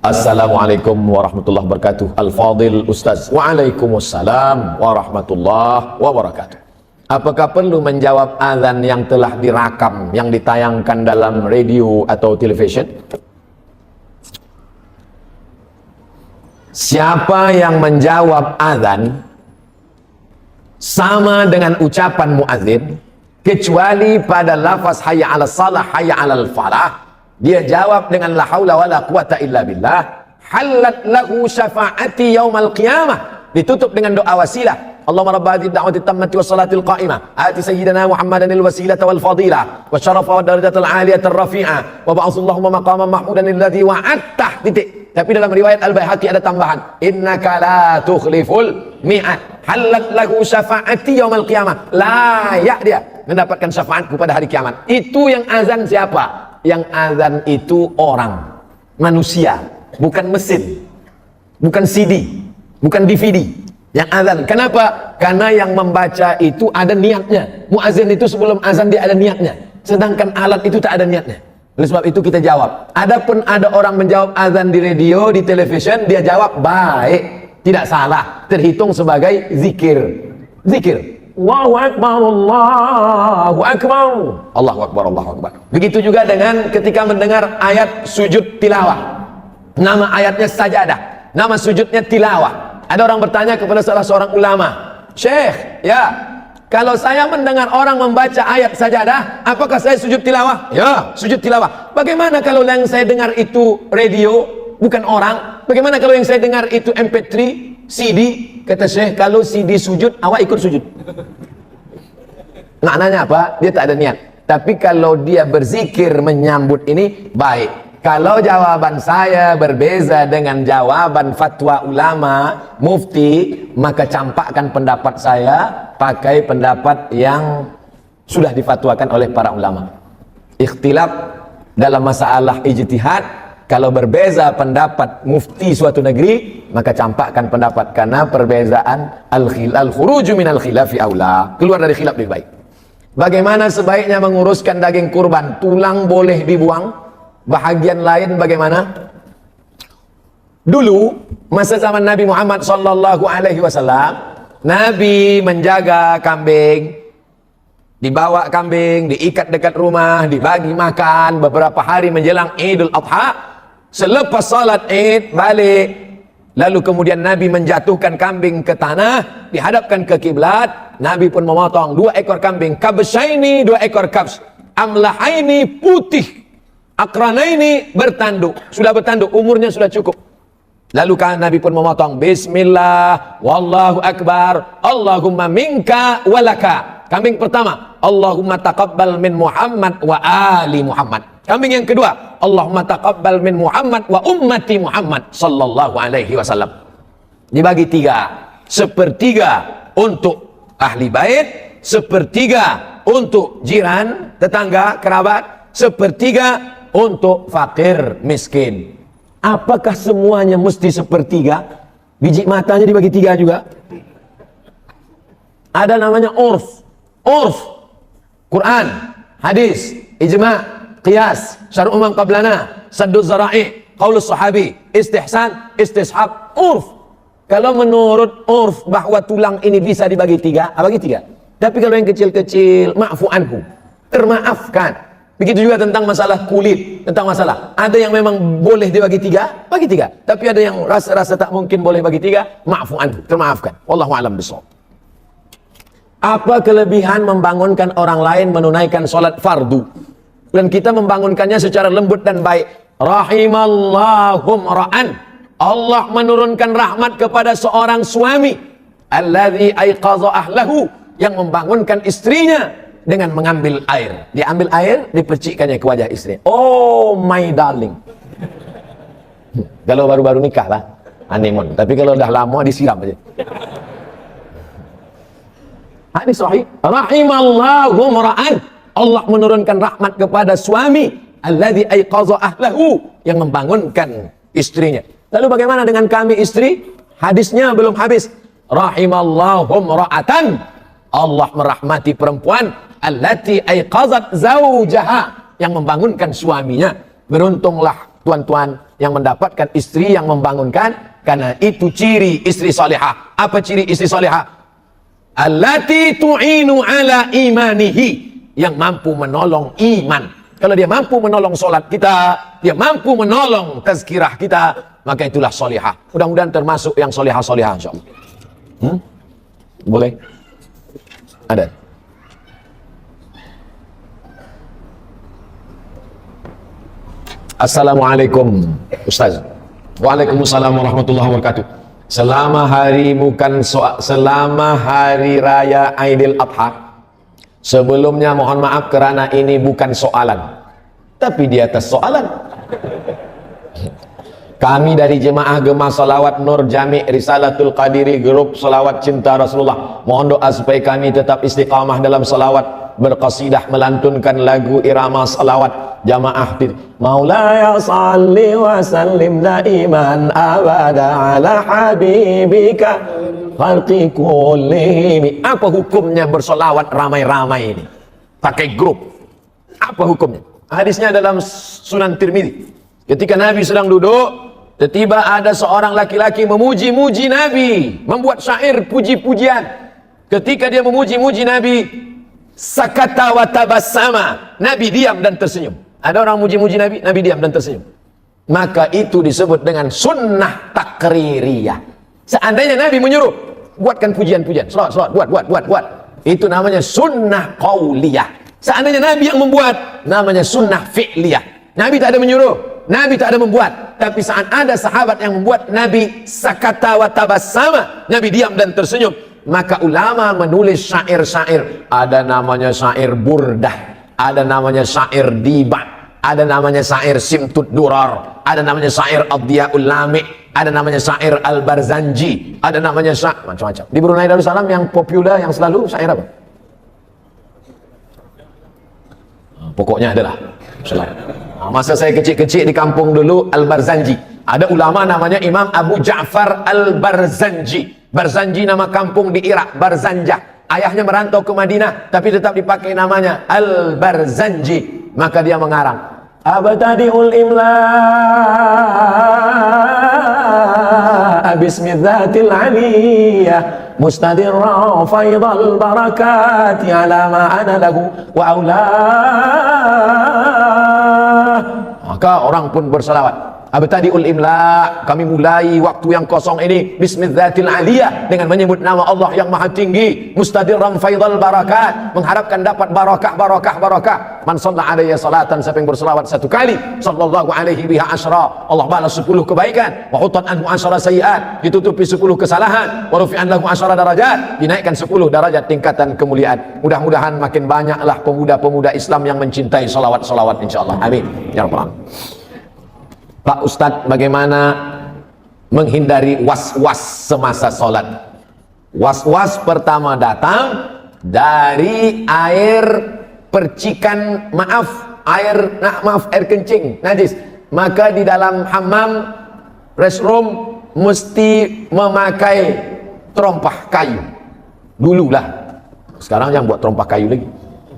Assalamualaikum warahmatullahi wabarakatuh. Al-Fadil Ustaz. Waalaikumsalam warahmatullahi wabarakatuh. Apakah perlu menjawab azan yang telah direkam, yang ditayangkan dalam radio atau television? Siapa yang menjawab azan sama dengan ucapan muadzin, kecuali pada lafaz hayya 'alas salah, hayya 'alal falah, dia jawab dengan la haula wala quwata illa billah, halat lahu syafa'ati yaumal qiyamah, ditutup dengan doa wasilah. Allahumma rabb hadhihi ad-da'wati tammati was salatil qa'imah ati sayyidina Muhammadan al-wasilata wal fadilah wa syarafa wa darajatal 'aliyata ar-rafi'ah wa ba'athu Allahumma maqaman mahmudan alladhi wa'adtah. Titik. Tapi dalam riwayat Al-Baihaqi ada tambahan, innaka la tukhliful mi'ad, halat lahu syafa'ati yaumal qiyamah, layak dia mendapatkan syafaatku pada hari kiamat. Itu yang azan siapa? Yang azan itu orang, manusia, bukan mesin, bukan CD, bukan DVD. Yang azan, kenapa? Karena yang membaca itu ada niatnya. Muazin itu sebelum azan dia ada niatnya, sedangkan alat itu tak ada niatnya. Oleh sebab itu kita jawab. Adapun ada orang menjawab azan di radio, di television, dia jawab baik, tidak salah, terhitung sebagai zikir. Zikir. Allahu Akbar, Allahu Akbar, Allahu Akbar, Allahu Akbar. Begitu juga dengan ketika mendengar ayat sujud tilawah. Nama ayatnya sajadah, nama sujudnya tilawah. Ada orang bertanya kepada salah seorang ulama, Syekh, ya, kalau saya mendengar orang membaca ayat sajadah, apakah saya sujud tilawah? Ya, sujud tilawah. Bagaimana kalau yang saya dengar itu radio, bukan orang? Bagaimana kalau yang saya dengar itu MP3, CD? Kata Syekh, kalau CD sujud, awak ikut sujud. Maknanya apa? Dia tak ada niat. Tapi kalau dia berzikir menyambut ini, baik. Kalau jawaban saya berbeza dengan jawaban fatwa ulama, mufti, maka campakkan pendapat saya, pakai pendapat yang sudah difatwakan oleh para ulama. Ikhtilaf dalam masalah ijtihad, kalau berbeza pendapat mufti suatu negeri, maka campakkan pendapat, karena perbezaan al-khuruju minal khilafi aula, keluar dari khilaf lebih baik. Bagaimana sebaiknya menguruskan daging kurban? Tulang boleh dibuang, bahagian lain bagaimana? Dulu masa zaman Nabi Muhammad sallallahu alaihi wasallam, Nabi menjaga kambing, dibawa kambing, diikat dekat rumah, dibagi makan beberapa hari menjelang Idul Adha. Selepas salat Id balik, lalu kemudian Nabi menjatuhkan kambing ke tanah, dihadapkan ke kiblat. Nabi pun memotong 2 ekor kambing, kabsyaini, 2 ekor kabs, amlahaini, putih, akranaini, bertanduk, sudah bertanduk, umurnya sudah cukup. Lalu kan Nabi pun memotong, bismillah, wallahu akbar, Allahumma minka walaka. Kambing pertama, Allahumma taqabbal min Muhammad wa ali Muhammad. Kambing yang kedua, Allahumma taqabbal min Muhammad wa ummati Muhammad sallallahu alaihi wasallam. Dibagi 3, sepertiga untuk ahli bait, sepertiga untuk jiran, tetangga, kerabat, sepertiga untuk fakir miskin. Apakah semuanya mesti sepertiga? Biji matanya dibagi 3 juga? Ada namanya urf, Quran, hadis, ijma', qiyas, syar'u man qablana, sadduz zara'i, qaulus sahabi, istihsan, istishab, urf. Kalau menurut urf bahwa tulang ini bisa dibagi 3, bagi 3. Tapi kalau yang kecil-kecil, ma'fu anhu, termaafkan. Begitu juga tentang masalah kulit, tentang masalah, ada yang memang boleh dibagi 3, bagi 3. Tapi ada yang rasa-rasa tak mungkin boleh bagi 3, ma'fu anhu, termaafkan. Wallahu a'lam bishawab. Apa kelebihan membangunkan orang lain menunaikan sholat fardu, dan kita membangunkannya secara lembut dan baik? Rahimallahum ra'an, Allah menurunkan rahmat kepada seorang suami, alladzi aiqadha ahlahu, yang membangunkan istrinya dengan mengambil air. Dia ambil air, dipercikkannya ke wajah istri. Oh my darling. Kalau baru-baru nikah lah, honeymoon. Tapi kalau udah lama disiram aja. Hadis sahih, rahimallahu ra'an, Allah menurunkan rahmat kepada suami, alladzi aiqadha ahlahu, yang membangunkan istrinya. Lalu bagaimana dengan kami istri? Hadisnya belum habis. Rahimallahu ra'atan, Allah merahmati perempuan, allati aiqazat zaujaha, yang membangunkan suaminya. Beruntunglah tuan-tuan yang mendapatkan istri yang membangunkan, karena itu ciri istri salihah. Apa ciri istri salihah? Allati tu'inu ala imanihi, yang mampu menolong iman. Kalau dia mampu menolong solat kita, dia mampu menolong tazkirah kita, maka itulah salihah. Mudah-mudahan termasuk yang salihah-salihah insyaallah. Boleh? Ada? Assalamualaikum Ustaz. Waalaikumsalam warahmatullahi wabarakatuh. Selama hari raya Aidil Adha, sebelumnya mohon maaf kerana ini bukan soalan, tapi di atas soalan. Kami dari jemaah Gemah Salawat Nur Jami' Risalatul Qadiri, grup salawat cinta Rasulullah, mohon doa supaya kami tetap istiqamah dalam salawat, berqasidah, melantunkan lagu irama salawat jamaah. Maulaya salli wa sallim daiman abada ala habibika khalqi kullihim. Apa hukumnya bersolawat ramai-ramai ini pakai grup? Apa hukumnya? Hadisnya dalam Sunan Tirmidzi. Ketika Nabi sedang duduk, tiba-tiba ada seorang laki-laki memuji-muji Nabi, membuat syair puji-pujian. Ketika dia memuji-muji Nabi, sakata wa tabassama, Nabi diam dan tersenyum. Ada orang muji-muji Nabi, Nabi diam dan tersenyum. Maka itu disebut dengan sunnah takririyah. Seandainya Nabi menyuruh, buatkan pujian-pujian, selawat, buat. Itu namanya sunnah qauliyah. Seandainya Nabi yang membuat, namanya sunnah fi'liyah. Nabi tak ada menyuruh, Nabi tak ada membuat. Tapi saat ada sahabat yang membuat, Nabi sakata wa tabassama, Nabi diam dan tersenyum. Maka ulama menulis syair-syair. Ada namanya syair burdah, ada namanya syair dibak, ada namanya syair simtud durar, ada namanya syair ad-diyaul lami', ada namanya syair al-barzanji, ada namanya syair macam-macam. Di Brunei Darussalam yang populer, yang selalu syair apa? Pokoknya adalah masa saya kecil-kecil di kampung dulu, al-barzanji. Ada ulama namanya Imam Abu Ja'far al-Barzanji. Barzanji nama kampung di Irak, Barzanjah. Ayahnya merantau ke Madinah, tapi tetap dipakai namanya Al-Barzanji. Maka dia mengarang Abtadi'ul imla bismidzatil aliyah mustadirra faidal barakati ala ma'ana lahu wa aulah. Maka orang pun bersalawat. Abtadi'ul imla, kami mulai waktu yang kosong ini bismidzatil aliyah, dengan menyebut nama Allah yang maha tinggi, mustadirran faidal barakat, mengharapkan dapat barakah. Man shalla alaihi salatan, siapa yang berselawat satu kali, sallallahu alaihi biha asyra, Allah balas 10 kebaikan, wa hutat anhu asyra sayiat, ditutupi 10 kesalahan, wa rufi'an lahu asyra darajat, dinaikkan 10 derajat tingkatan kemuliaan. Mudah-mudahan makin banyaklah pemuda-pemuda Islam yang mencintai salawat-salawat insyaallah. Amin ya rabbal alamin. Pak Ustadz, bagaimana menghindari was-was semasa sholat? Was-was pertama datang dari air percikan, air kencing, najis. Maka di dalam hammam, restroom, mesti memakai terompah kayu. Dulu lah, sekarang yang buat terompah kayu lagi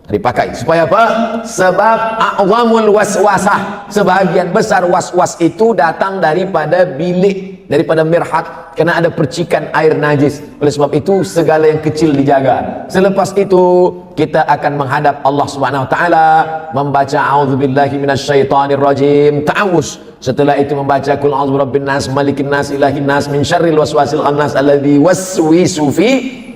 dipakai. Supaya apa? Sebab a'zamul waswasah, sebagian besar was-was itu datang daripada bilik, daripada mirhat, karena ada percikan air najis. Oleh sebab itu segala yang kecil dijaga. Selepas itu kita akan menghadap Allah Subhanahu wa taala, membaca a'udzubillahi minasyaitonir rajim, ta'awuz. Setelah itu membaca qul a'udzu birabbin nas, malikin nas, ilahin nas, min syarril waswasil khannas alladzi waswisu fi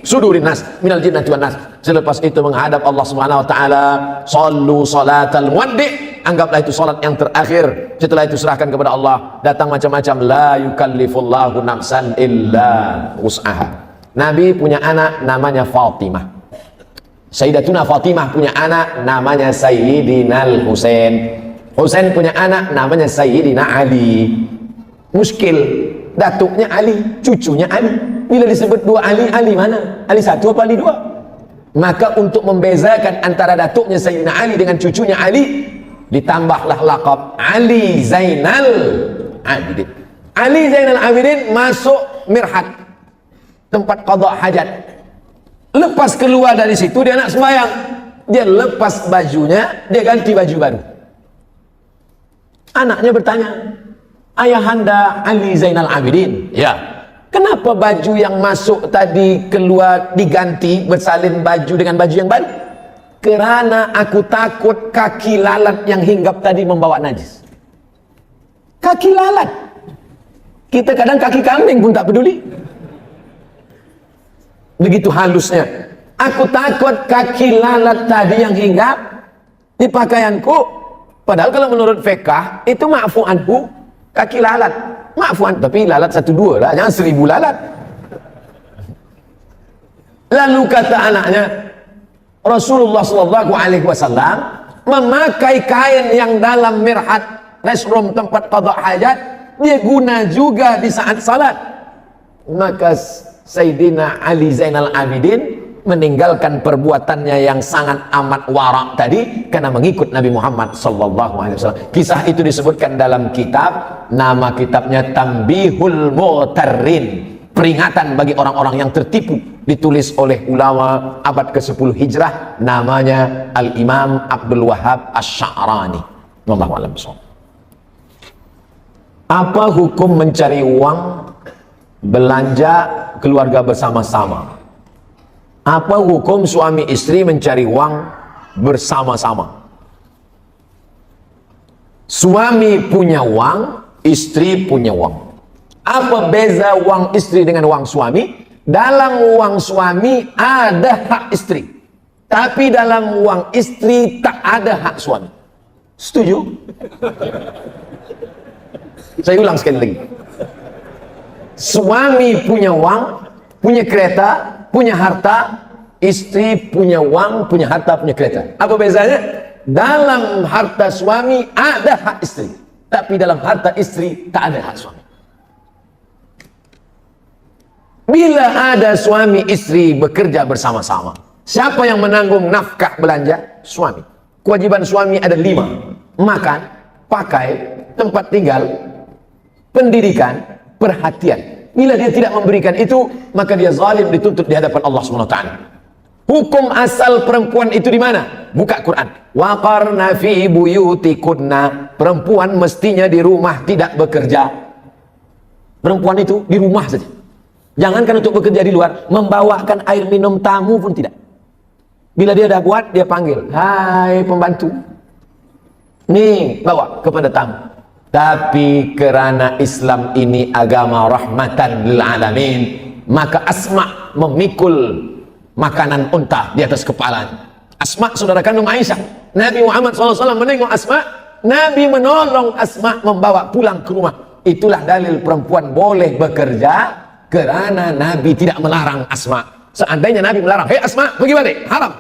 sudurin nas minal jinnati wan nas. Selepas itu menghadap Allah Subhanahu wa taala, shallu salatal muwaddi', anggaplah itu salat yang terakhir. Setelah itu serahkan kepada Allah. Datang macam-macam, la yukallifullahu nafsan illa wus'aha. Nabi punya anak namanya Fatimah. Sayyidatuna Fatimah punya anak namanya Sayyidina Husain. Husain punya anak namanya Sayyidina Ali. Muskil, datuknya Ali, cucunya Ali. Bila disebut dua Ali, Ali mana? Ali satu apa Ali dua? Maka untuk membezakan antara datuknya Sayyidina Ali dengan cucunya Ali, ditambahlah laqab Ali Zainal Abidin. Ali Zainal Abidin masuk mirhat, tempat qada hajat. Lepas keluar dari situ, dia nak sembahyang, dia lepas bajunya, dia ganti baju baru. Anaknya bertanya, Ayahanda Ali Zainal Abidin, ya, kenapa baju yang masuk tadi keluar diganti, bersalin baju dengan baju yang baru? Kerana aku takut kaki lalat yang hinggap tadi membawa najis. Kaki lalat. Kita kadang kaki kambing pun tak peduli. Begitu halusnya. Aku takut kaki lalat tadi yang hinggap di pakaianku. Padahal kalau menurut fiqh itu ma'fu anhu, kaki lalat. Ma'fu anhu, tapi lalat 1-2 lah, jangan 1000 lalat. Lalu kata anaknya, Rasulullah SAW memakai kain yang dalam mirhat restroom tempat qada hajat, dia guna juga di saat salat. Maka Sayyidina Ali Zainal Abidin meninggalkan perbuatannya yang sangat amat warak tadi karena mengikut Nabi Muhammad SAW. Kisah itu disebutkan dalam kitab, nama kitabnya Tambihul Mu'tarrin, peringatan bagi orang-orang yang tertipu, ditulis oleh ulama abad ke-10 Hijrah, namanya Al-Imam Abdul Wahhab Asy-Sya'rani. Wallahu a'lam bishawab. Apa hukum mencari uang belanja keluarga bersama-sama? Apa hukum suami istri mencari uang bersama-sama? Suami punya uang, istri punya uang. Apa beza uang istri dengan uang suami? Dalam uang suami ada hak istri, tapi dalam uang istri tak ada hak suami. Setuju? Saya ulang sekali lagi. Suami punya uang, punya kereta, punya harta. Istri punya uang, punya harta, punya kereta. Apa bezanya? Dalam harta suami ada hak istri, tapi dalam harta istri tak ada hak suami. Bila ada suami istri bekerja bersama-sama, siapa yang menanggung nafkah belanja? Suami. Kewajiban suami ada 5: makan, pakai, tempat tinggal, pendidikan, perhatian. Bila dia tidak memberikan itu, maka dia zalim, dituntut di hadapan Allah SWT. Hukum asal perempuan itu di mana? Buka Quran. Waqarna fi buyutikunna. Perempuan mestinya di rumah, tidak bekerja. Perempuan itu di rumah saja. Jangankan untuk bekerja di luar, membawakan air minum tamu pun tidak. Bila dia dah buat, dia panggil, hai pembantu, nih bawa kepada tamu. Tapi kerana Islam ini agama rahmatan lil alamin, maka Asma memikul makanan unta di atas kepalanya. Asma saudara kandung Aisyah. Nabi Muhammad SAW menengok Asma, Nabi menolong Asma membawa pulang ke rumah. Itulah dalil perempuan boleh bekerja kerana Nabi tidak melarang Asma. Seandainya Nabi melarang, hei Asma pergi balik, haram.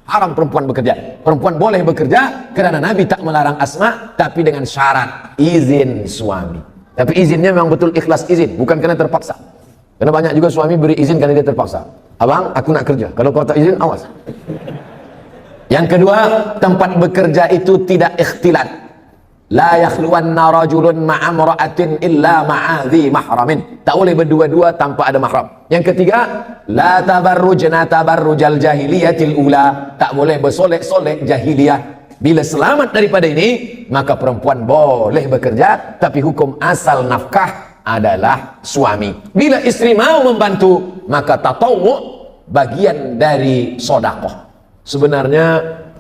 Haram perempuan bekerja. Perempuan boleh bekerja kerana Nabi tak melarang Asma, tapi dengan syarat izin suami. Tapi izinnya memang betul ikhlas izin, bukan kerana terpaksa. Karena banyak juga suami beri izin karena dia terpaksa. Abang, aku nak kerja. Kalau kau tak izin, awas. Yang kedua, tempat bekerja itu tidak ikhtilat. La yakhluwanna rajulun ma'amra'atin illa ma'adhi mahramin. Tak boleh berdua-dua tanpa ada mahram. Yang ketiga, la tabarrujna tabarrujal jahiliyatil ula. Tak boleh bersolek-solek jahiliyah. Bila selamat daripada ini, maka perempuan boleh bekerja, tapi hukum asal nafkah adalah suami. Bila istri mau membantu, maka tatawwu, bagian dari sedekah. Sebenarnya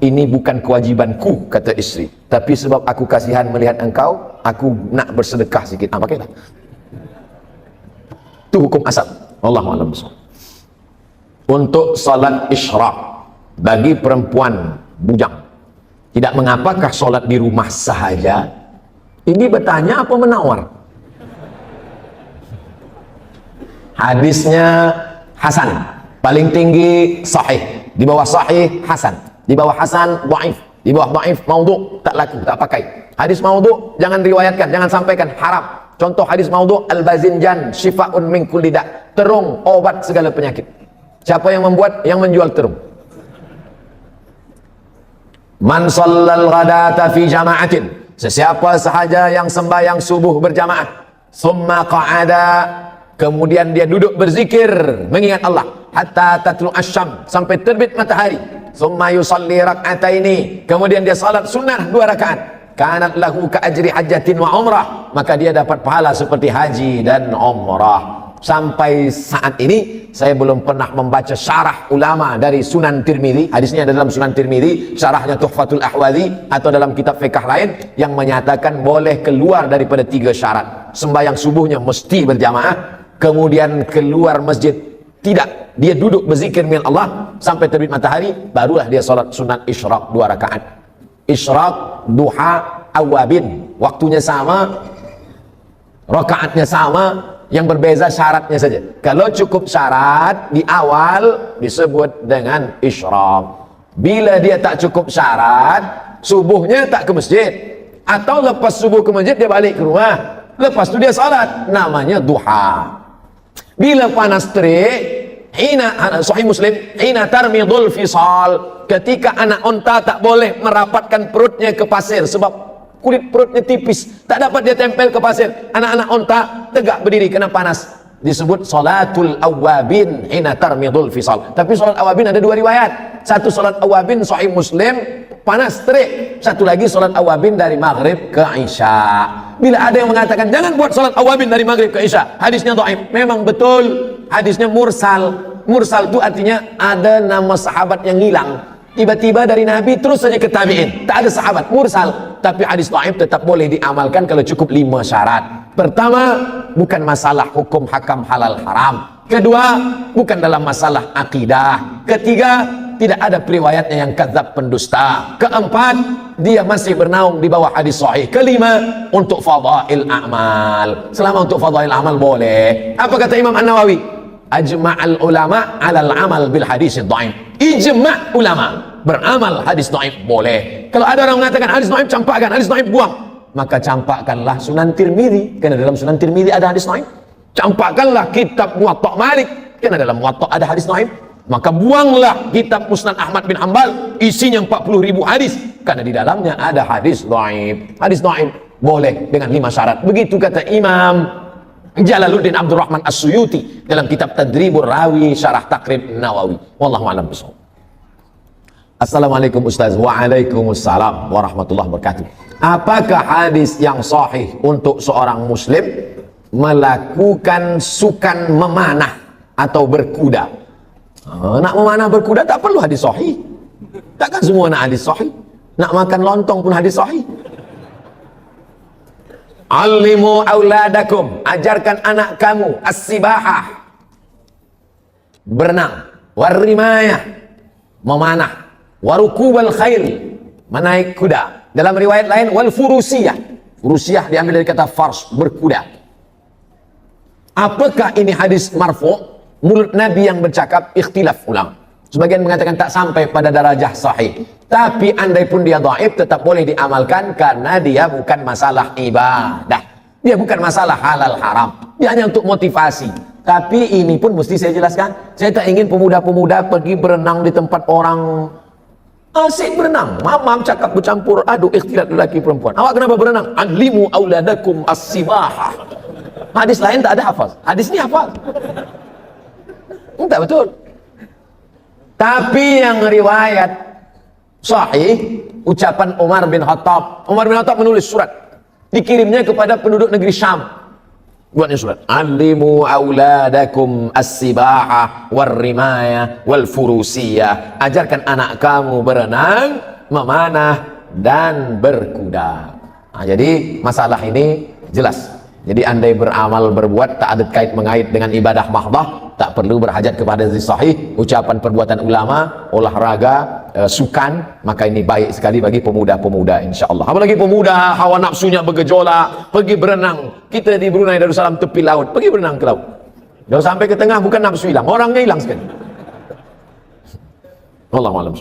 ini bukan kewajibanku, kata istri, tapi sebab aku kasihan melihat engkau, aku nak bersedekah sikit. Pakailah. Itu hukum asal. Wallahu a'lam bishawab. Untuk salat isyraq bagi perempuan bujang, tidak mengapakah solat di rumah sahaja? Ini bertanya apa menawar? Hadisnya hasan, paling tinggi sahih, di bawah sahih hasan, di bawah hasan dhaif, di bawah dhaif maudhu, tak laku, tak pakai. Hadis maudhu jangan riwayatkan, jangan sampaikan, haram. Contoh hadis maudhu, al-bazinjan syifaun min kulli da', terung obat segala penyakit. Siapa yang membuat? Yang menjual terung. Man shallal ghadata fi jama'atin, sesiapa sahaja yang sembahyang subuh berjamaah, summa qa'ada, kemudian dia duduk berzikir mengingat Allah hatta tatlu asyam, sampai terbit matahari, summa yusalli rak'ataini, kemudian dia salat sunnah 2 rakaat, kanat lahu ka ajri hajjatin wa umrah, maka dia dapat pahala seperti haji dan umrah. Sampai saat ini saya belum pernah membaca syarah ulama dari Sunan Tirmidzi. Hadisnya ada dalam Sunan Tirmidzi, syarahnya Tuhfatul Ahwazi, atau dalam kitab fiqh lain yang menyatakan boleh keluar daripada 3 syarat. Sembahyang subuhnya mesti berjamaah, kemudian keluar masjid tidak, dia duduk berzikir min Allah sampai terbit matahari, barulah dia salat sunat isyraq 2 rakaat. Isyraq, duha, awabin, waktunya sama, rakaatnya sama, yang berbeza syaratnya saja. Kalau cukup syarat di awal disebut dengan isyraq. Bila dia tak cukup syarat, subuhnya tak ke masjid, atau lepas subuh ke masjid dia balik ke rumah, lepas tu dia salat, namanya duha. Bila panas terik, Sahih Muslim, hina tarmidul fisal, ketika anak unta tak boleh merapatkan perutnya ke pasir sebab kulit perutnya tipis, tak dapat dia tempel ke pasir, anak-anak unta tegak berdiri kena panas, disebut salatul awabin hina tarmidul fisal. Tapi salat awabin ada 2 riwayat. Satu salat awabin Sahih Muslim panas terik, satu lagi salat awabin dari maghrib ke isya. Bila ada yang mengatakan jangan buat salat awabin dari maghrib ke isya, hadisnya dhaif, memang betul hadisnya mursal. Mursal itu artinya ada nama sahabat yang hilang, tiba-tiba dari Nabi terus saja ke tabi'in, tak ada sahabat, mursal. Tapi hadis dhaif tetap boleh diamalkan kalau cukup 5 syarat. Pertama, bukan masalah hukum hakam halal haram. Kedua, bukan dalam masalah akidah. Ketiga, tidak ada periwayatnya yang kadzab pendusta. Keempat, dia masih bernaung di bawah hadis sahih. Kelima, untuk fadail amal. Selama untuk fadail amal boleh. Apa kata Imam An-Nawawi? Ajma'al ulama 'alal amal bil hadis dhaif. Ijma' ulama beramal hadis dhaif boleh. Kalau ada orang mengatakan hadis dhaif campakkan, hadis dhaif buang, maka campakkanlah Sunan Tirmidzi, karena dalam Sunan Tirmidzi ada hadis dhaif. Campakkanlah kitab Muwatta Malik, karena dalam Muwatta ada hadis dhaif. Maka buanglah kitab Musnad Ahmad bin Hanbal, isinya 40.000 hadis, karena di dalamnya ada hadis dhaif. Hadis dhaif boleh dengan 5 syarat. Begitu kata Imam Jalaluddin Abdurrahman As-Suyuti dalam kitab Tadribur Rawi Syarah Taqrib Nawawi. Wallahu a'lam bishawab. Assalamualaikum Ustaz. Waalaikumsalam warahmatullahi wabarakatuh. Apakah hadis yang sahih untuk seorang muslim melakukan sukan memanah atau berkuda? Nak memanah berkuda tak perlu hadis sahih. Takkan semua nak hadis sahih? Nak makan lontong pun hadis sahih. Allimu auladakum, ajarkan anak kamu as-sibahah, berenang, warrimayah, memanah, warukubal khail, menaik kuda. Dalam riwayat lain wal furusiyah. Furusiyah diambil dari kata fars, berkuda. Apakah ini hadis marfu'? Mulut Nabi yang bercakap, ikhtilaf ulama. Sebagian mengatakan tak sampai pada darajah sahih. Tapi andai pun dia dhaif tetap boleh diamalkan karena dia bukan masalah ibadah. Dia bukan masalah halal haram. Dia hanya untuk motivasi. Tapi ini pun mesti saya jelaskan. Saya tak ingin pemuda-pemuda pergi berenang di tempat orang asik berenang. Mamam cakap bercampur aduk ikhtilat lelaki perempuan. Awak kenapa berenang? Alimu auladakum as-sibahah. Hadis lain tak ada hafaz. Hadis ini hafaz. Tak betul. Tapi yang riwayat sahih, ucapan Umar bin Khattab. Umar bin Khattab menulis surat, dikirimnya kepada penduduk negeri Syam. Buatnya surat, alimu auladakum as-sibahah warrimayah wal furusiyah. Ajarkan anak kamu berenang, memanah dan berkuda. Jadi masalah ini jelas. Jadi andai beramal berbuat tak ada kait mengait dengan ibadah mahdah, tak perlu berhajat kepada hadis sahih, ucapan perbuatan ulama, olahraga, sukan, maka ini baik sekali bagi pemuda-pemuda insya-Allah. Apalagi pemuda hawa nafsunya bergejolak, pergi berenang. Kita di Brunei Darussalam tepi laut, pergi berenang ke laut. Kalau sampai ke tengah bukan nafsu hilang, orangnya hilang sekali. Wallahu a'lam.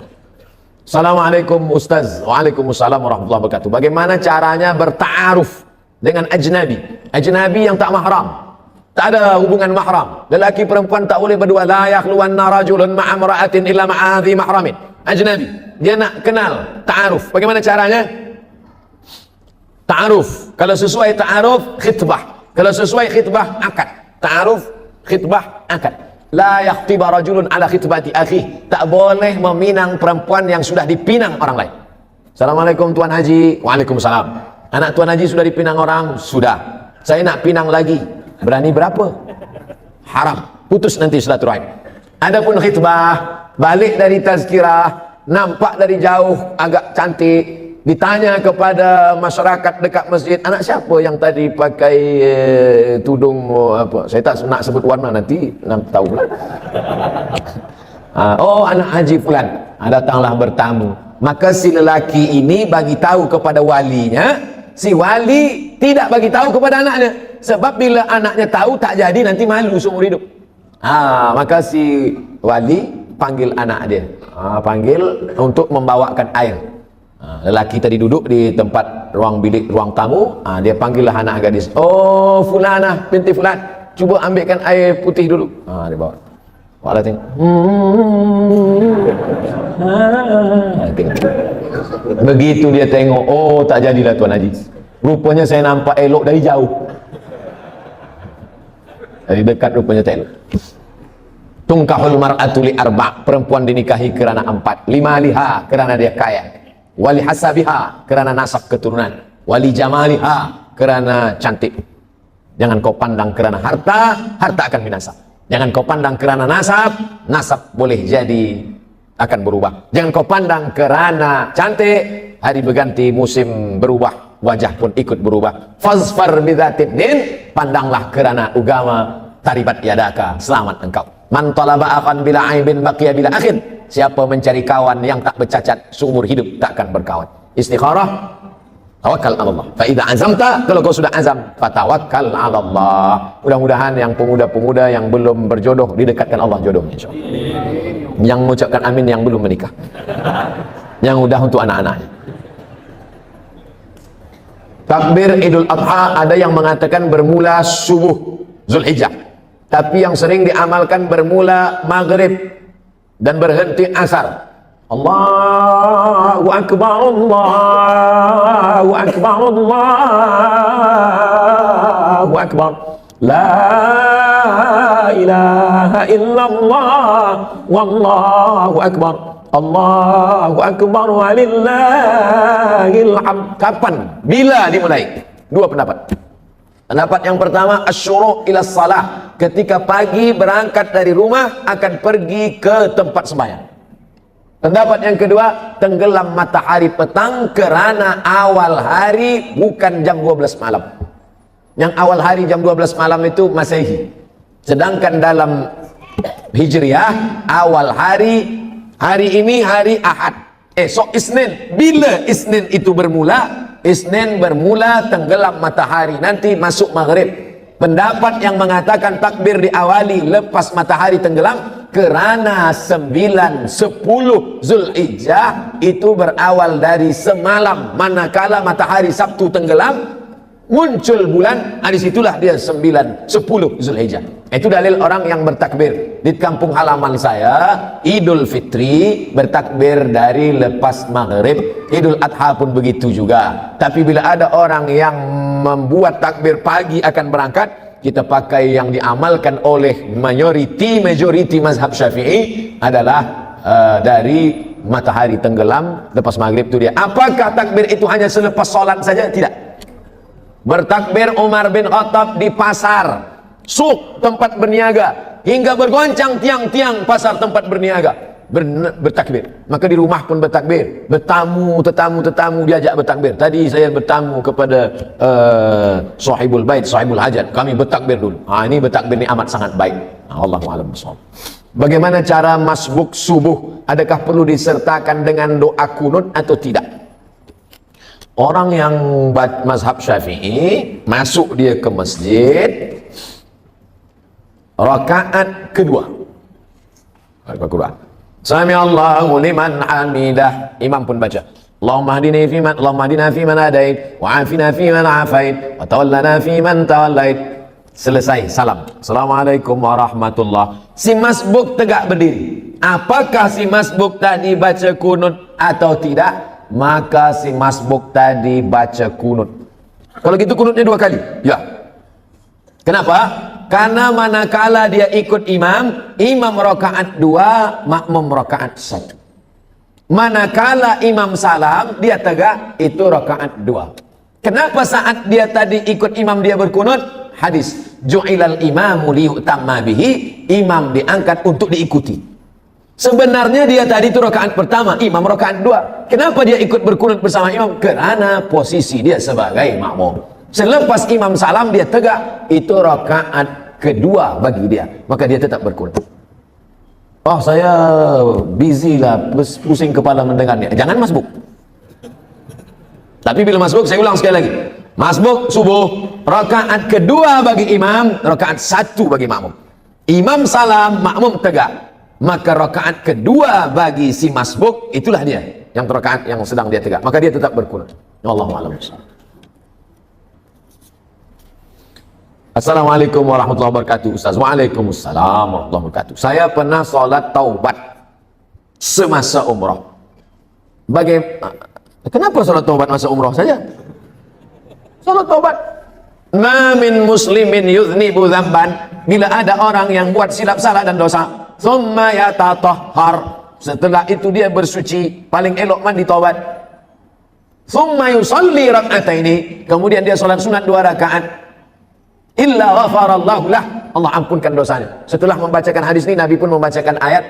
Assalamualaikum Ustaz. Waalaikumsalam warahmatullahi wabarakatuh. Bagaimana caranya berta'aruf dengan ajnabi? Ajnabi yang tak mahram, tak ada hubungan mahram. Lelaki perempuan tak boleh berdua. La yakhluwanna rajulun ma'a imra'atin illa ma'a dhi mahramin. Ajnabi, dia nak kenal, ta'aruf. Bagaimana caranya? Ta'aruf, kalau sesuai ta'aruf, khitbah. Kalau sesuai khitbah, akad. Ta'aruf, khitbah, akad. La yakhtiba rajulun ala khitbati akhi. Tak boleh meminang perempuan yang sudah dipinang orang lain. Assalamualaikum Tuan Haji. Waalaikumsalam. Anak Tuan Haji sudah dipinang orang? Sudah. Saya nak pinang lagi. Berani berapa? Haram. Putus nanti silaturahim. Adapun khitbah, balik dari tazkirah, nampak dari jauh agak cantik, ditanya kepada masyarakat dekat masjid, anak siapa yang tadi pakai tudung apa? Saya tak nak sebut warna, nanti tahu lah. Oh, anak Haji Fulan. Datanglah bertamu. Maka si lelaki ini bagi tahu kepada walinya, si wali tidak bagi tahu kepada anaknya. Sebab bila anaknya tahu tak jadi, nanti malu seumur hidup. Maka si wali panggil anak dia, panggil untuk membawakan air. Lelaki tadi duduk di tempat ruang bilik, ruang tamu. Dia panggillah anak gadis. Oh, Fulanah binti Fulan, cuba ambilkan air putih dulu. Dia bawa. Wala tengok. Begitu dia tengok, oh tak jadilah Tuan Haji. Rupanya saya nampak elok dari jauh. Dari dekat rupanya tak elok. Tungkahul mar'atu li arba', perempuan dinikahi kerana 4. Lima liha, kerana dia kaya. Wali hasabiha, kerana nasab keturunan. Wali jamaliha, kerana cantik. Jangan kau pandang kerana harta, harta akan binasa. Jangan kau pandang kerana nasab, nasab boleh jadi akan berubah. Jangan kau pandang kerana cantik, hari berganti, musim berubah, wajah pun ikut berubah. Fazfar bidzatid din, pandanglah kerana agama, taribat yadaka, selamat engkau. Man talaba akhan bila aibin baqiya bila akhin. Siapa mencari kawan yang tak bercacat, seumur hidup takkan berkawan. Istikharah, tawakkal Allah. Fa idza azamta, kalau kau sudah azam, fatawakkal Allah. Mudah-mudahan yang pemuda-pemuda yang belum berjodoh didekatkan Allah jodohnya, insyaallah. Yang mengucapkan amin yang belum menikah. Yang udah untuk anak-anaknya. Takbir Idul Adha ada yang mengatakan bermula subuh Zulhijjah. Tapi yang sering diamalkan bermula maghrib dan berhenti asar. Allahu Akbar, Allahu Akbar, Allahu Akbar. La ilaha illallah, wallahu akbar. Allahu Akbar walillahil hamd. Kapan? Bila dimulai? Dua pendapat. Pendapat yang pertama, asyuru' ila salah. Ketika pagi berangkat dari rumah akan pergi ke tempat sembahyang. Pendapat yang kedua, tenggelam matahari petang kerana awal hari bukan jam 12 malam. Yang awal hari jam 12 malam itu Masehi. Sedangkan dalam Hijriah awal hari ini hari Ahad. Esok Isnin. Bila Isnin itu bermula? Isnin bermula tenggelam matahari, nanti masuk maghrib. Pendapat yang mengatakan takbir diawali lepas matahari tenggelam kerana 9, 10 Zulhijjah itu berawal dari semalam, manakala matahari Sabtu tenggelam muncul bulan, disitulah dia 9, 10 Zulhijjah. Itu dalil orang yang bertakbir. Di kampung halaman saya Idul Fitri bertakbir dari lepas maghrib, Idul Adha pun begitu juga. Tapi bila ada orang yang membuat takbir pagi akan berangkat, kita pakai yang diamalkan oleh majoriti mazhab Syafi'i adalah dari matahari tenggelam lepas maghrib itu dia. Apakah takbir itu hanya selepas sholat saja? Tidak. Bertakbir Umar bin Khattab di pasar, suk tempat berniaga, hingga bergoncang tiang-tiang pasar tempat berniaga, bertakbir. Maka di rumah pun bertakbir. Tetamu diajak bertakbir. Tadi saya bertamu kepada sahibul bait, sahibul hajat, kami bertakbir dulu. Ini bertakbir ini amat sangat baik. Allahu a'lam bishawab. Bagaimana cara masbuk subuh? Adakah perlu disertakan dengan doa kunut atau tidak? Orang yang mazhab Syafi'i masuk dia ke masjid rakaat kedua. Sami Allahu liman hamidah. Imam pun baca. Allahumma hadina fi man hadait wa afina fi man afait wa tawallana fi man tawallait. Selesai salam. Assalamualaikum warahmatullahi. Si masbuk tegak berdiri. Apakah si masbuk tadi baca kunut atau tidak? Maka si masbuk tadi baca kunut. Kalau gitu kunutnya 2 kali. Ya. Kenapa? Karena manakala dia ikut imam, imam rakaat 2, makmum rakaat 1. Manakala imam salam, dia tegak, itu rakaat 2. Kenapa saat dia tadi ikut imam dia berkunut? Hadis, ju'ilal imamu liyu'tamma bihi, imam diangkat untuk diikuti. Sebenarnya dia tadi itu rakaat pertama, imam rakaat 2. Kenapa dia ikut berkunut bersama imam? Karena posisi dia sebagai makmum. Selepas imam salam dia tegak, itu rakaat kedua bagi dia, maka dia tetap berkunut. Oh, saya busy lah, pusing kepala mendengarnya. Jangan masbuk. Tapi bila masbuk, saya ulang sekali lagi. Masbuk subuh, rakaat kedua bagi imam, rakaat 1 bagi makmum. Imam salam, makmum tegak. Maka rakaat kedua bagi si masbuk, itulah dia yang rakaat yang sedang dia tegak. Maka dia tetap berkunut. Wallahu a'lam. Assalamualaikum warahmatullahi wabarakatuh. Ustaz. Waalaikumsalam warahmatullahi wabarakatuh. Saya pernah sholat taubat semasa umrah. Kenapa sholat taubat masa umrah saja? Sholat taubat. Ma min muslimin yudhnibu dzamban. Bila ada orang yang buat silap salah dan dosa, thumma yatatahhar, setelah itu dia bersuci, paling elok mandi taubat. Thumma yusalli rak'ataini, kemudian dia sholat sunat 2 rakaat. Illa ghafarallahu lah, Allah ampunkan dosanya. Setelah membacakan hadis ini, Nabi pun membacakan ayat,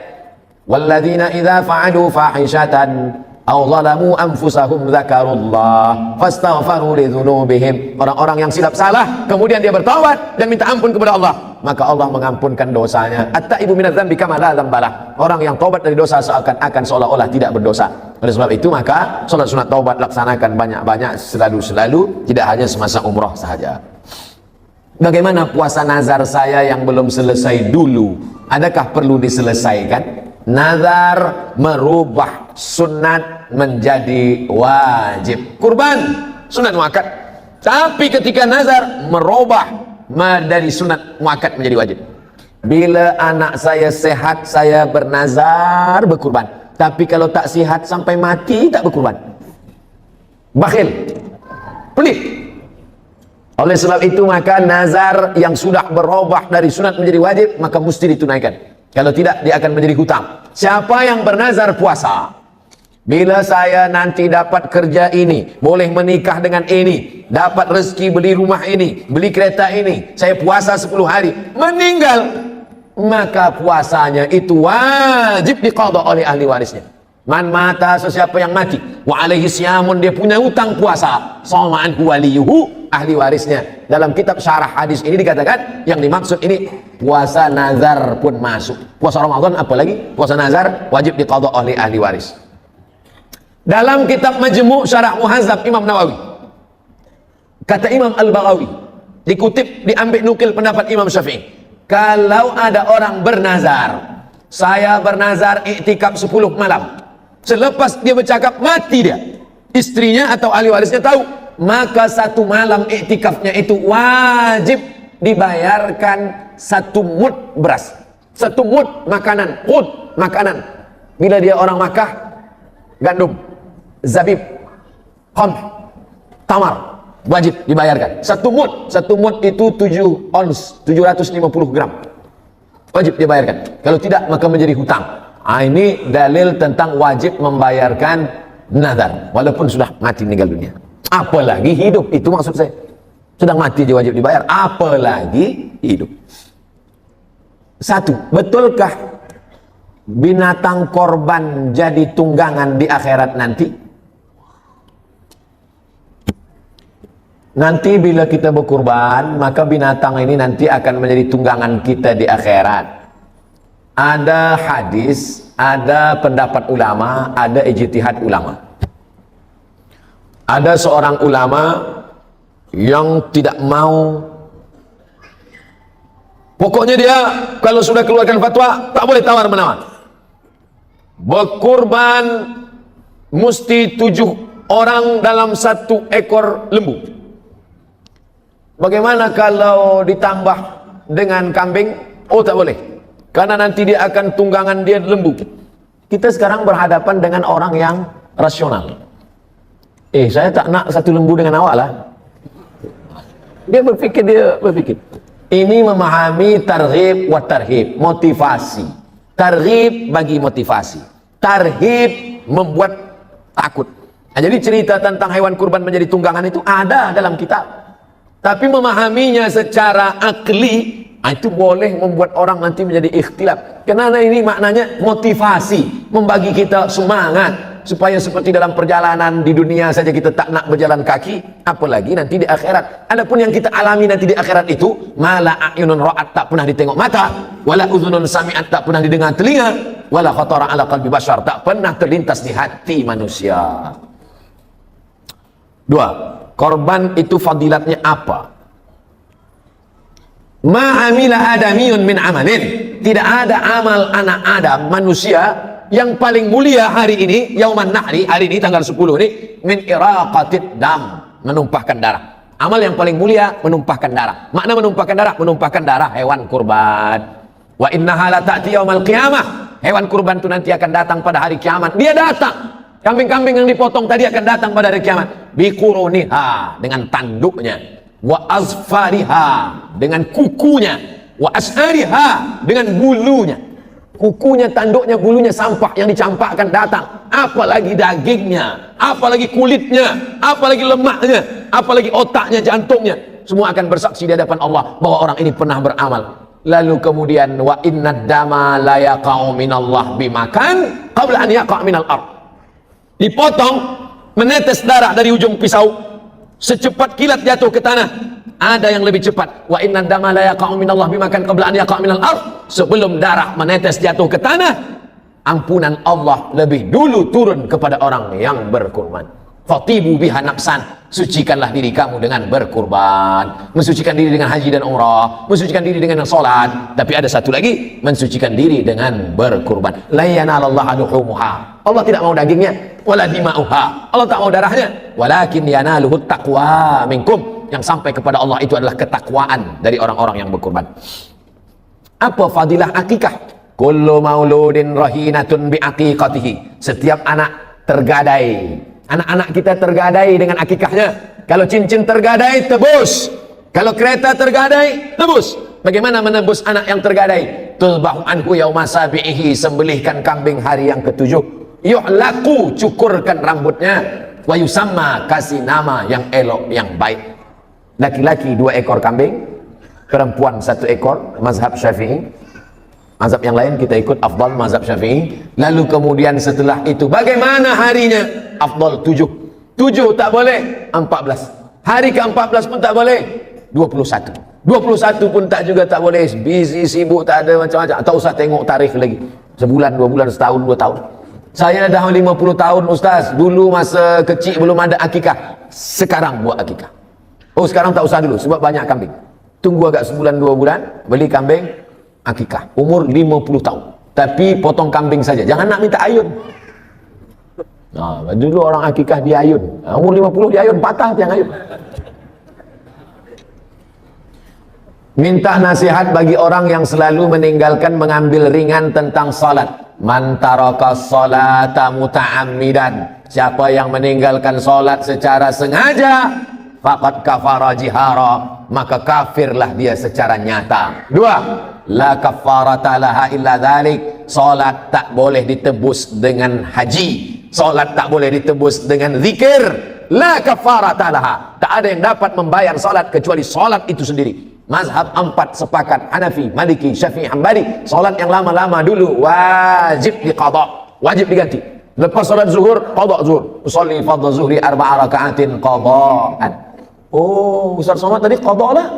walladzina idza fa'alu fahishatan aw zalamu anfusahum dzakarullah fastaghfaru lidzunubihim. Orang-orang yang silap salah kemudian dia bertaubat dan minta ampun kepada Allah, maka Allah mengampunkan dosanya. At-taibu minadz dzambi kama la dzambalah. Orang yang taubat dari dosa seakan-akan seolah-olah tidak berdosa. Oleh sebab itu maka salat sunat taubat laksanakan banyak-banyak, selalu, tidak hanya semasa umrah sahaja. Bagaimana puasa nazar saya yang belum selesai dulu? Adakah perlu diselesaikan? Nazar merubah sunat menjadi wajib. Kurban sunat muakkad. Tapi ketika nazar merubah dari sunat muakkad menjadi wajib. Bila anak saya sehat, saya bernazar berkurban. Tapi kalau tak sihat sampai mati, tak berkurban. Bakhil, pelit. Oleh sebab itu maka nazar yang sudah berubah dari sunat menjadi wajib, maka mesti ditunaikan. Kalau tidak, dia akan menjadi hutang. Siapa yang bernazar puasa, bila saya nanti dapat kerja ini, boleh menikah dengan ini, dapat rezeki beli rumah ini, beli kereta ini, saya puasa 10 hari, meninggal, maka puasanya itu wajib diqadha oleh ahli warisnya. Man mata, sesiapa yang mati, wa alaihi siyamun, dia punya hutang puasa, sama anhu waliyuhu, ahli warisnya. Dalam kitab syarah hadis ini dikatakan yang dimaksud ini puasa nazar pun masuk. Puasa Ramadan apalagi, puasa nazar wajib diqadha oleh ahli waris. Dalam kitab Majmu' Syarah Muhazzab Imam Nawawi, kata Imam Al-Baghawi, dikutip, diambil nukil pendapat Imam Syafi'i, kalau ada orang bernazar, saya bernazar iktikaf 10 malam, selepas dia bercakap mati dia, istrinya atau ahli warisnya tahu, maka 1 malam iktikafnya itu wajib dibayarkan 1 mud beras, 1 mud makanan, makanan. Bila dia orang Makkah, gandum, zabib, qamh, tamar, wajib dibayarkan 1 mud. 1 mud itu 7 ons, 750 gram, wajib dibayarkan. Kalau tidak maka menjadi hutang. Ini dalil tentang wajib membayarkan nazar walaupun sudah mati meninggal dunia. Apalagi hidup, itu maksud saya. Sudah mati aja wajib dibayar, apalagi hidup. 1, betulkah binatang korban jadi tunggangan di akhirat nanti? Nanti bila kita berkurban, maka binatang ini nanti akan menjadi tunggangan kita di akhirat. Ada hadis, ada pendapat ulama, ada ijtihad ulama. Ada seorang ulama yang tidak mau, pokoknya dia kalau sudah keluarkan fatwa tak boleh tawar menawar. Berkurban mesti 7 orang dalam 1 ekor lembu. Bagaimana kalau ditambah dengan kambing? Oh, tak boleh, karena nanti dia akan tunggangan dia lembu. Kita sekarang berhadapan dengan orang yang rasional. Saya tak nak 1 lembu dengan awak lah. Dia berpikir. Ini memahami targhib wa tarhib, motivasi. Targhib bagi motivasi, tarhib membuat takut. Nah, jadi cerita tentang hewan kurban menjadi tunggangan itu ada dalam kitab, tapi memahaminya secara akli itu boleh membuat orang nanti menjadi ikhtilaf, karena ini maknanya motivasi, membagi kita semangat supaya seperti dalam perjalanan di dunia saja kita tak nak berjalan kaki, apalagi nanti di akhirat. Adapun yang kita alami nanti di akhirat itu, mala a'yunun ra'at, tak pernah ditengok mata, wala udhunun sami'at, tak pernah didengar telinga, wala khatara ala qalbi bashar, tak pernah terlintas di hati manusia. Dua, korban itu fadilatnya apa? Ma'amila adamiyun min amalin, tidak ada amal anak Adam, manusia, yang paling mulia hari ini, yauman nahri, hari ini tanggal 10 ini, min iraqatid dam, menumpahkan darah. Amal yang paling mulia menumpahkan darah. Makna menumpahkan darah? Menumpahkan darah hewan kurban. Wa innaha la ta'ti yaumal qiyamah, hewan kurban itu nanti akan datang pada hari kiamat. Dia datang, kambing-kambing yang dipotong tadi akan datang pada hari kiamat, biquruniha, dengan tanduknya, wa azfariha, dengan kukunya, wa as'ariha, dengan bulunya. Kukunya, tanduknya, bulunya, sampah yang dicampakkan datang, apalagi dagingnya, apalagi kulitnya, apalagi lemaknya, apalagi otaknya, jantungnya, semua akan bersaksi di hadapan Allah bahwa orang ini pernah beramal. Lalu kemudian wa innad dama la yaqa'u minallah bimakan qabla an yaqa' minal ard, dipotong, menetes darah dari ujung pisau, secepat kilat jatuh ke tanah. Ada yang lebih cepat, wa innad dama la yaqa'u minallah bimakan qabla an yaqa' minal ard, sebelum darah menetes jatuh ke tanah, ampunan Allah lebih dulu turun kepada orang yang berkurban. Fatibu biha nafsan, sucikanlah diri kamu dengan berkurban. Mensucikan diri dengan haji dan umrah, mensucikan diri dengan salat, tapi ada satu lagi, mensucikan diri dengan berkurban. La yanallahu luhumuha, Allah tidak mau dagingnya, wala dima'uha, Allah tak mau darahnya, walakin yanaluhu taqwa minkum, yang sampai kepada Allah itu adalah ketakwaan dari orang-orang yang berkurban. Apa fadilah akikah? Kullu mauludin rahinatun bi aqiqatihi, setiap anak tergadai, anak-anak kita tergadai dengan akikahnya. Kalau cincin tergadai, tebus. Kalau kereta tergadai, tebus. Bagaimana menebus anak yang tergadai? Tulbahu anhu yauma sabi'ihi, sembelihkan kambing hari yang ketujuh. Yuhlaku, cukurkan rambutnya. Wa yusamma, kasih nama yang elok, yang baik. Laki-laki 2 ekor kambing, perempuan 1 ekor, mazhab Syafi'i. Mazhab yang lain kita ikut afdal mazhab Syafi'i. Lalu kemudian setelah itu bagaimana harinya? Afdal 7. 7 tak boleh, 14. Hari ke-14 pun tak boleh, 21. 21 pun tak juga tak boleh, busy, sibuk, tak ada macam-macam. Tak usah tengok tarikh lagi. Sebulan, 2 bulan, setahun, 2 tahun. Saya dah 50 tahun Ustaz. Dulu masa kecil belum ada akikah, sekarang buat akikah. Oh sekarang tak usah dulu sebab banyak kambing. Tunggu agak sebulan 2 bulan, beli kambing, akikah. Umur 50 tahun. Tapi potong kambing saja, jangan nak minta ayun. Nah, dulu orang akikah di ayun. Umur 50 di ayun, patah tiang ayun. Minta nasihat bagi orang yang selalu meninggalkan, mengambil ringan tentang salat. Man taraka salata muta'ammidan, siapa yang meninggalkan salat secara sengaja, faqad kafara jihara, maka kafirlah dia secara nyata. 2, la kafarata laha illa dzalik, salat tak boleh ditebus dengan haji, salat tak boleh ditebus dengan zikir. La kafarata laha, tak ada yang dapat membayar salat kecuali salat itu sendiri. Mazhab 4 sepakat, Hanafi, Maliki, Syafi'i, Hambali, salat yang lama-lama dulu wajib diqadha, wajib diganti. Lepas salat zuhur, qadha zuhur. Usolli fardhu zuhri 4 raka'atin qadha'an. Oh, Ustaz Somad tadi qadha lah.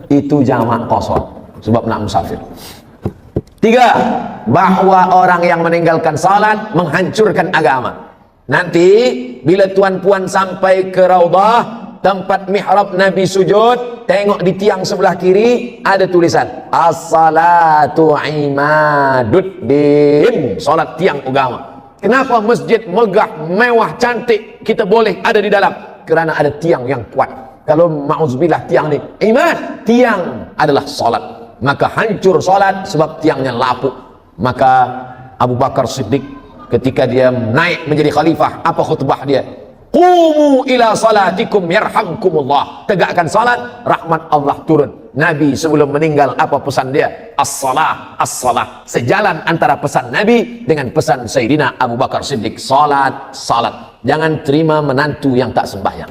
Itu jamak qasar sebab nak musafir. 3, bahwa orang yang meninggalkan salat menghancurkan agama. Nanti bila tuan-puan sampai ke Raudhah, tempat mihrab Nabi sujud, tengok di tiang sebelah kiri ada tulisan as-salatu imaduddin, salat tiang agama. Kenapa masjid megah, mewah, cantik kita boleh ada di dalam? Kerana ada tiang yang kuat. Kalau ma'uzubillah tiang ni iman, tiang adalah salat, maka hancur salat sebab tiangnya lapuk. Maka Abu Bakar Siddiq ketika dia naik menjadi khalifah, apa khutbah dia? Qumu ila salatikum yarhamkumullah, tegakkan salat, rahmat Allah turun. Nabi sebelum meninggal apa pesan dia? As-salah, as-salah. Sejalan antara pesan Nabi dengan pesan Sayyidina Abu Bakar Siddiq, salat, salat. Jangan terima menantu yang tak sembahyang.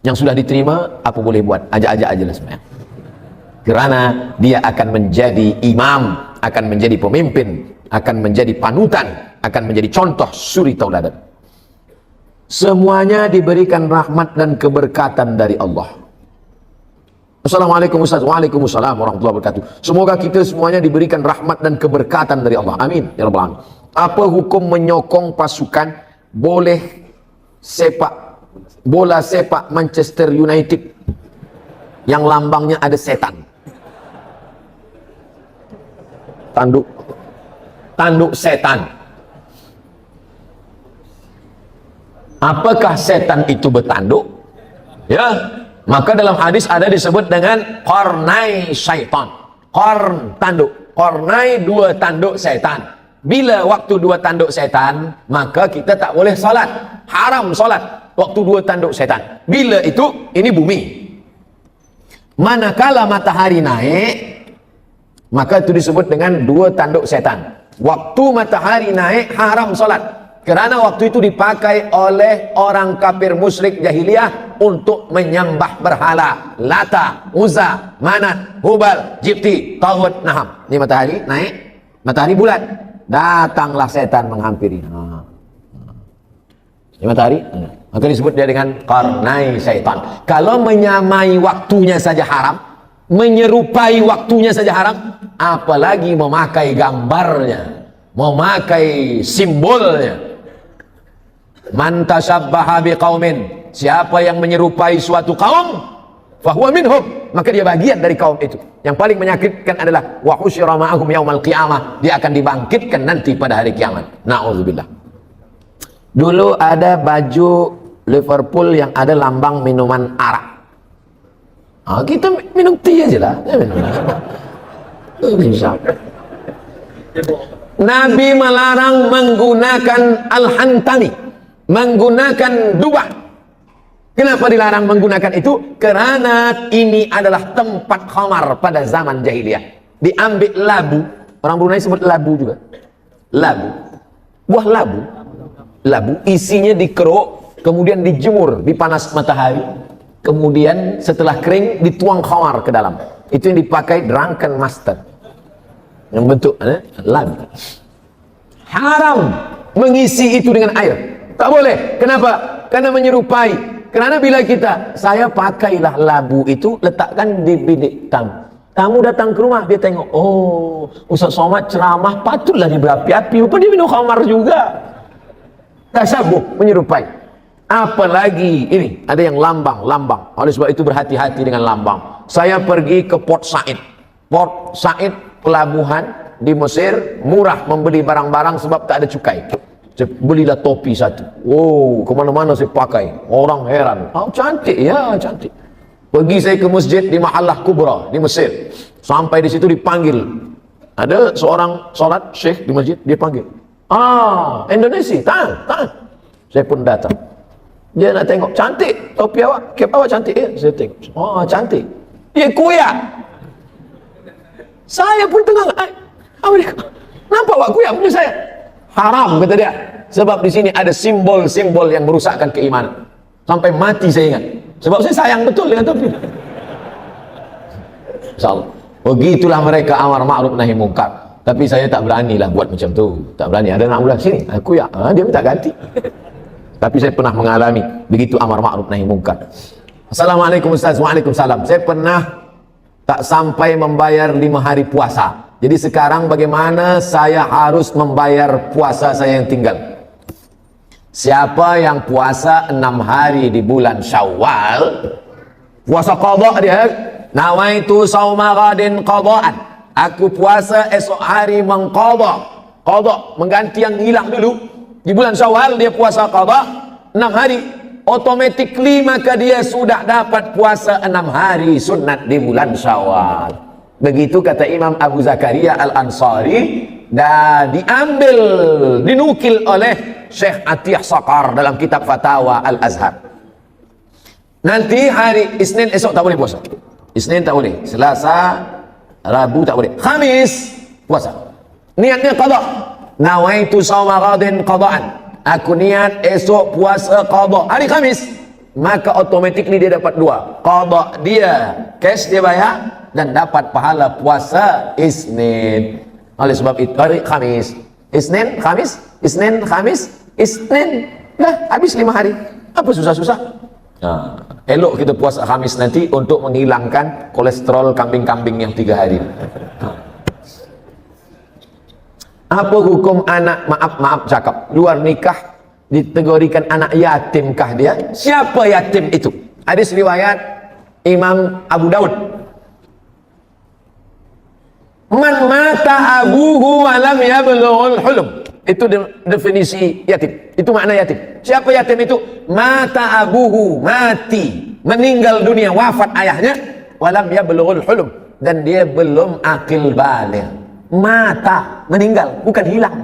Yang sudah diterima, apa boleh buat? Ajak-ajak aja lah sembahyang. Karena dia akan menjadi imam, akan menjadi pemimpin, akan menjadi panutan, akan menjadi contoh suri tauladan. Semuanya diberikan rahmat dan keberkatan dari Allah. Assalamualaikum Ustaz. Waalaikumsalam warahmatullahi wabarakatuh. Semoga kita semuanya diberikan rahmat dan keberkatan dari Allah. Amin ya rabbal alamin. Apa hukum menyokong pasukan bola sepak Manchester United yang lambangnya ada setan? Tanduk setan. Apakah setan itu bertanduk? Ya, maka dalam hadis ada disebut dengan qarnai syaitan. Qarn, tanduk. Qarnai, dua tanduk setan. Bila waktu dua tanduk setan, maka kita tak boleh salat. Haram salat waktu dua tanduk setan. Bila itu? Ini bumi. Manakala matahari naik, maka itu disebut dengan dua tanduk setan. Waktu matahari naik, haram salat. Kerana waktu itu dipakai oleh orang kafir musyrik jahiliyah untuk menyembah berhala. Lata, Uzza, Manat, Hubal, Jibti, Taghut, Naham. Ini matahari naik, matahari bulat. Datanglah setan menghampiri. Ini matahari. Maka disebut dia dengan qarnai syaitan. Kalau menyamai waktunya saja haram, menyerupai waktunya saja haram, apalagi memakai gambarnya, memakai simbolnya. Man tashabbaha biqaumin, siapa yang menyerupai suatu kaum, fahuwa minhum, maka dia bagian dari kaum itu. Yang paling menyakitkan adalah wa husyira ma'ahum yaumal qiyamah, dia akan dibangkitkan nanti pada hari kiamat. Na'udzubillah. Dulu ada baju Liverpool yang ada lambang minuman arak. Kita minum teh aja lah. Nabi melarang menggunakan al-hantami, menggunakan dubah. Kenapa dilarang menggunakan itu? Karena ini adalah tempat khamar pada zaman jahiliyah. Diambil labu, orang Brunei sebut labu juga. Labu, buah labu isinya dikeruk, kemudian dijemur di panas matahari, kemudian setelah kering dituang khamar ke dalam. Itu yang dipakai drunken master, yang bentuk labu. Haram mengisi itu dengan air. Tak boleh. Kenapa? Karena menyerupai. Karena bila saya pakailah labu itu, letakkan di bilik tamu. Tamu datang ke rumah, dia tengok, oh, Ustaz Somad ceramah, patutlah dia berapi-api. Apa dia minum khamar juga? Tasyabuh, menyerupai. Apalagi ini, ada yang lambang. Oleh sebab itu berhati-hati dengan lambang. Saya pergi ke Port Said. Port Said, pelabuhan di Mesir, murah membeli barang-barang sebab tak ada cukai. Saya belilah topi satu. Oh, kemana-mana saya pakai. Orang heran. Cantik ya, cantik. Pergi saya ke masjid di Mahallah Kubra di Mesir. Sampai di situ dipanggil. Ada seorang solat syekh di masjid, dia panggil. Indonesia, tahan. Saya pun datang. Dia nak tengok, cantik topi awak, kep awak cantik ya. Saya tengok. Cantik. Dia kuyak. Saya pun tengah. Nampak awak kuyak punya saya. Haram kata dia, sebab di sini ada simbol-simbol yang merusakkan keimanan. Sampai mati saya ingat, sebab saya sayang betul dengan topi. Insyaallah. Begitulah mereka amar ma'ruf nahi munkar. Tapi saya tak beranilah buat macam tu. Tak berani. Ada nak ulang sini, aku ya, dia minta ganti. Tapi saya pernah mengalami begitu amar ma'ruf nahi munkar. Assalamualaikum Ustaz. Waalaikumsalam. Saya pernah tak sampai membayar 5 hari puasa. Jadi sekarang bagaimana saya harus membayar puasa saya yang tinggal? Siapa yang puasa 6 hari di bulan Syawal, puasa qadha dia, nawaitu sauma ghadin qadhaan. Aku puasa esok hari mengqadha. Qadha mengganti yang hilang dulu. Di bulan Syawal dia puasa qadha 6 hari. Automatically maka dia sudah dapat puasa 6 hari sunat di bulan Syawal. Begitu kata Imam Abu Zakaria Al-Ansari, dan dinukil oleh Syekh Atiyah Saqar dalam kitab Fatawa Al-Azhar. Nanti hari Isnin esok tak boleh puasa. Isnin tak boleh, Selasa, Rabu tak boleh, Khamis puasa. Niatnya qada. Nawaitu shauma ghadin qadaan. Aku niat esok puasa qada hari Khamis, maka automatically dia dapat dua. Qada dia cash dia bayar dan dapat pahala puasa Isnin. Oleh sebab itu hari Khamis, Isnin, Khamis, Isnin, Khamis, Isnin, dah habis 5 hari. Apa susah-susah? Nah, elok kita puasa Khamis nanti untuk menghilangkan kolesterol kambing-kambing yang 3 hari. Apa hukum anak, maaf cakap, luar nikah dikategorikan anak yatimkah dia? Siapa yatim itu? Hadis riwayat Imam Abu Daud. Man mata abuhu walam yablughul hulum. Itu definisi yatim. Itu makna yatim. Siapa yatim itu? Mata abuhu, mati, meninggal dunia, wafat ayahnya, walam yablughul hulum, dan dia belum akil baligh. Mata, meninggal, bukan hilang.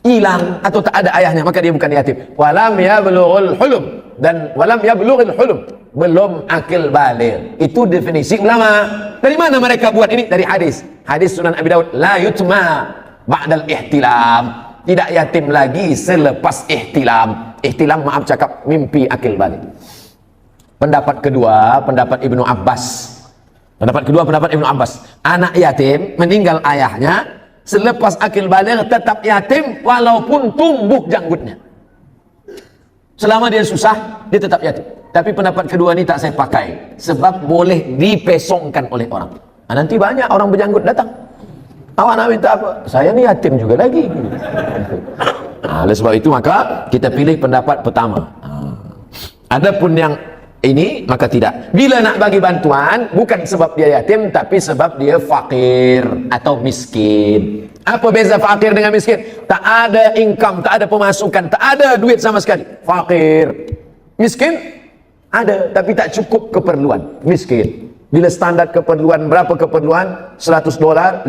Hilang atau tak ada ayahnya, maka dia bukan yatim. Walam yablughul hulum, dan walam yablughul hulum, belum akil baligh. Itu definisi ulama. Dari mana mereka buat ini? Dari hadis. Hadis Sunan Abi Daud, la yutma ba'dal ihtilam. Tidak yatim lagi selepas ihtilam. Ihtilam, maaf cakap, mimpi akil baligh. Pendapat kedua, pendapat Ibnu Abbas. Pendapat kedua, pendapat Ibnu Abbas. Anak yatim meninggal ayahnya, selepas akil baligh tetap yatim walaupun tumbuh janggutnya. Selama dia susah, dia tetap yatim. Tapi pendapat kedua ini tak saya pakai, sebab boleh dipesongkan oleh orang. Nah, nanti banyak orang berjanggut datang. Awak nak minta apa? Saya ni yatim juga lagi. Oleh sebab itu maka kita pilih pendapat pertama. Adapun yang ini maka tidak. Bila nak bagi bantuan, bukan sebab dia yatim, tapi sebab dia fakir atau miskin. Apa beza fakir dengan miskin? Tak ada income, tak ada pemasukan, tak ada duit sama sekali. Fakir. Miskin ada, tapi tak cukup keperluan. Miskin. Bila standar keperluan, berapa keperluan? $100, 500.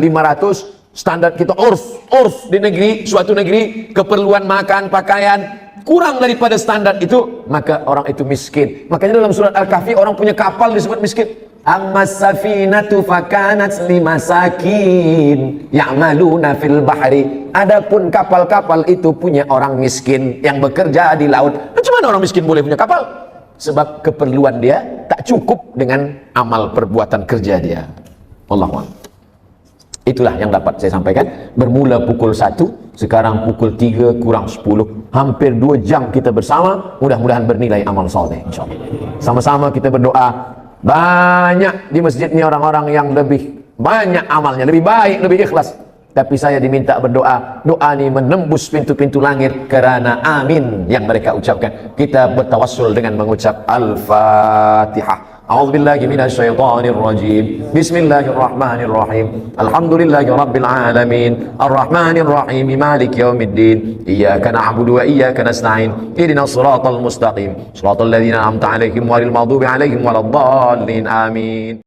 Standar kita urf di negeri, suatu negeri, keperluan makan, pakaian kurang daripada standar itu, maka orang itu miskin. Makanya dalam surat Al-Kahfi orang punya kapal disebut miskin. Ammas safinatu fakanat limasakin ya'maluna fil bahri. Adapun kapal-kapal itu punya orang miskin yang bekerja di laut. Macam mana orang miskin boleh punya kapal? Sebab keperluan dia tak cukup dengan amal perbuatan kerja dia. Wallahu a'lam. Itulah yang dapat saya sampaikan. Bermula pukul 1, sekarang pukul 3 kurang 10. Hampir 2 jam kita bersama. Mudah-mudahan bernilai amal soleh, insyaAllah. Sama-sama kita berdoa. Banyak di masjid ini orang-orang yang lebih banyak amalnya, lebih baik, lebih ikhlas. Tapi saya diminta berdoa. Doa ini menembus pintu-pintu langit kerana amin yang mereka ucapkan. Kita bertawassul dengan mengucap Al-Fatihah. A'udzubillahi minasyaitonir rajim. Bismillahirrahmanirrahim. Alhamdulillahi rabbil alamin. Arrahmanir rahim. Maliki yaumiddin. Iyyaka na'budu wa iyyaka nasta'in. Ihdinas siratal mustaqim. Shiratal ladzina an'amta 'alaihim ghairil maghdubi 'alaihim waladdallin. Amin.